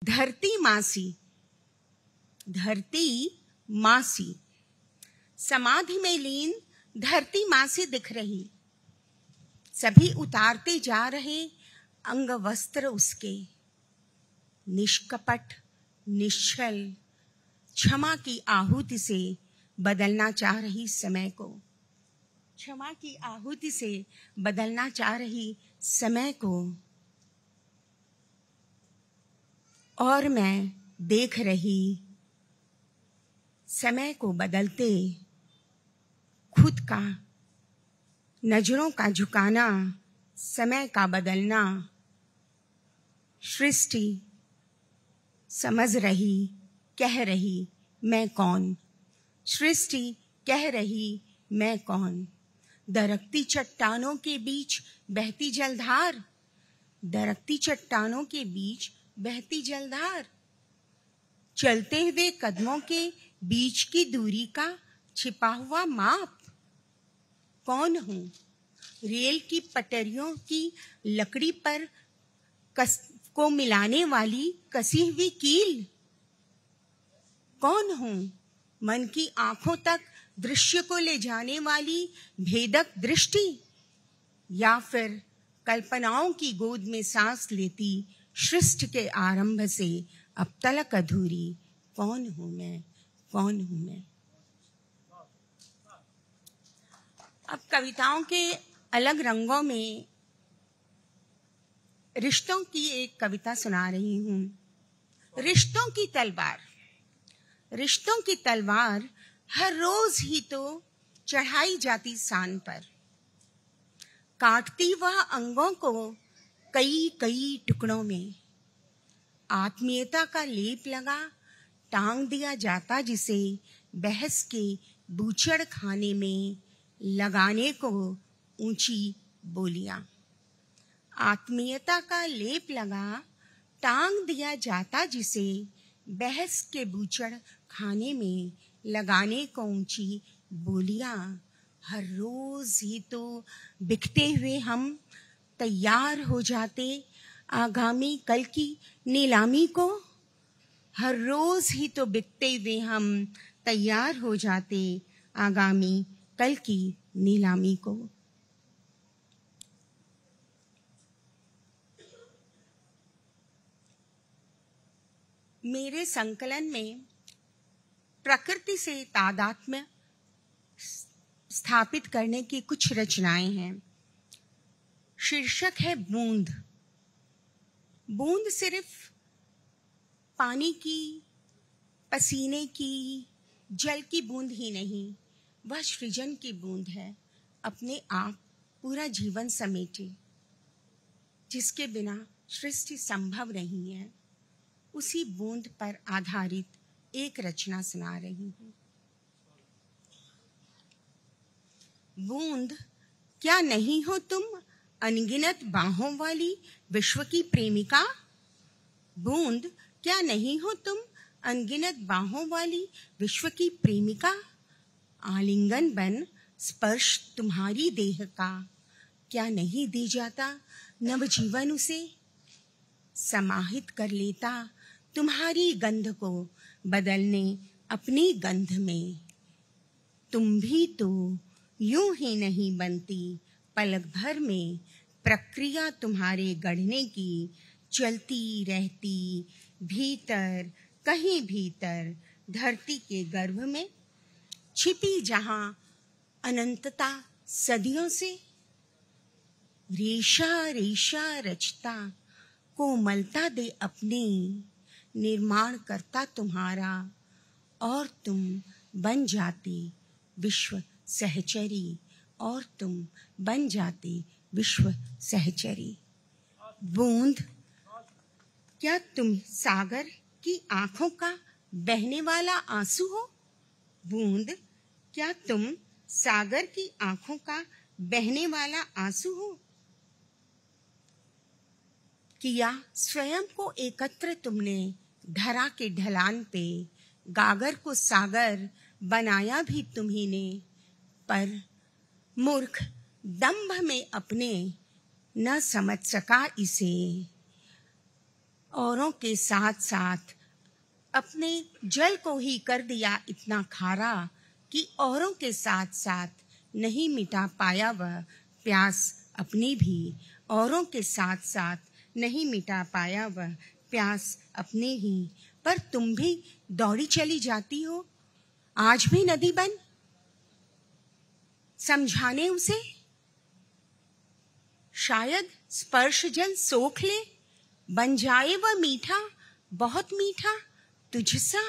धरती मासी, धरती मासी, समाधि में लीन धरती मासी दिख रही। सभी उतारते जा रहे अंग वस्त्र उसके। निष्कपट निश्चल क्षमा की आहुति से बदलना चाह रही समय को, क्षमा की आहुति से बदलना चाह रही समय को। और मैं देख रही समय को बदलते, खुद का नजरों का झुकाना, समय का बदलना। सृष्टि समझ रही, कह रही मैं कौन। सृष्टि कह रही मैं कौन। दरकती चट्टानों के बीच बहती जलधार, दरकती चट्टानों के बीच बहती जलधार। चलते हुए कदमों के बीच की दूरी का छिपा हुआ माप। कौन हूँ? रेल की पटरियों की लकड़ी पर को मिलाने वाली कसी हुई कील। कौन हूँ? मन की आंखों तक दृश्य को ले जाने वाली भेदक दृष्टि, या फिर कल्पनाओं की गोद में सांस लेती सृष्टि के आरंभ से अब तलक अधूरी। कौन हूँ मैं? कौन हूँ मैं? अब कविताओं के अलग रंगों में रिश्तों की एक कविता सुना रही हूँ। रिश्तों की तलवार, रिश्तों की तलवार हर रोज ही तो चढ़ाई जाती सान पर। काटती वह अंगों को कई कई टुकड़ों में। आत्मीयता का लेप लगा टांग दिया जाता जिसे बहस के बूचड़ खाने में लगाने को ऊंची बोलियां। आत्मीयता का लेप लगा टांग दिया जाता जिसे बहस के बूचड़ खाने में लगाने को ऊंची बोलियां। हर रोज ही तो बिकते हुए हम तैयार हो जाते आगामी कल की नीलामी को। हर रोज ही तो बिकते हुए हम तैयार हो जाते आगामी कल की नीलामी को। मेरे संकलन में प्रकृति से तादात्म्य स्थापित करने की कुछ रचनाएं हैं। शीर्षक है बूंद। बूंद सिर्फ पानी की, पसीने की, जल की बूंद ही नहीं, वह सृजन की बूंद है। अपने आप पूरा जीवन समेटे, जिसके बिना सृष्टि संभव नहीं है। उसी बूंद पर आधारित एक रचना सुना रही हूँ। बूंद, क्या नहीं हो तुम अनगिनत बाहों वाली विश्व की प्रेमिका। बूंद, क्या नहीं हो तुम अनगिनत बाहों वाली विश्व की प्रेमिका। आलिंगन बन स्पर्श तुम्हारी देह का, क्या नहीं दी जाता नवजीवन उसे। समाहित कर लेता तुम्हारी गंध को बदलने अपनी गंध में। तुम भी तो यूं ही नहीं बनती पलक भर में। प्रक्रिया तुम्हारे गढ़ने की चलती रहती भीतर, कहीं भीतर धरती के गर्भ में। छिपी जहां अनंतता सदियों से। रेशा रेशा रचता कोमलता दे अपनी। निर्माण करता तुम्हारा और तुम बन जाती विश्व सहचरी। और तुम बन जाती विश्व सहचरी। बूंद, क्या तुम सागर की आंखों का बहने वाला आंसू हो। बूंद, क्या तुम सागर की आंखों का बहने वाला आंसू हो। किया स्वयं को एकत्र तुमने धरा के ढलान पे। गागर को सागर बनाया भी तुम्ही ने। पर मूर्ख दंभ में अपने न समझ सका इसे। औरों के साथ साथ अपने जल को ही कर दिया इतना खारा कि औरों के साथ साथ नहीं मिटा पाया वह प्यास अपनी भी। औरों के साथ साथ नहीं मिटा पाया वह प्यास अपनी ही। पर तुम भी दौड़ी चली जाती हो आज भी नदी बन, समझाने उसे। शायद स्पर्श जल सोख ले, बन जाए वह मीठा, बहुत मीठा तुझसा।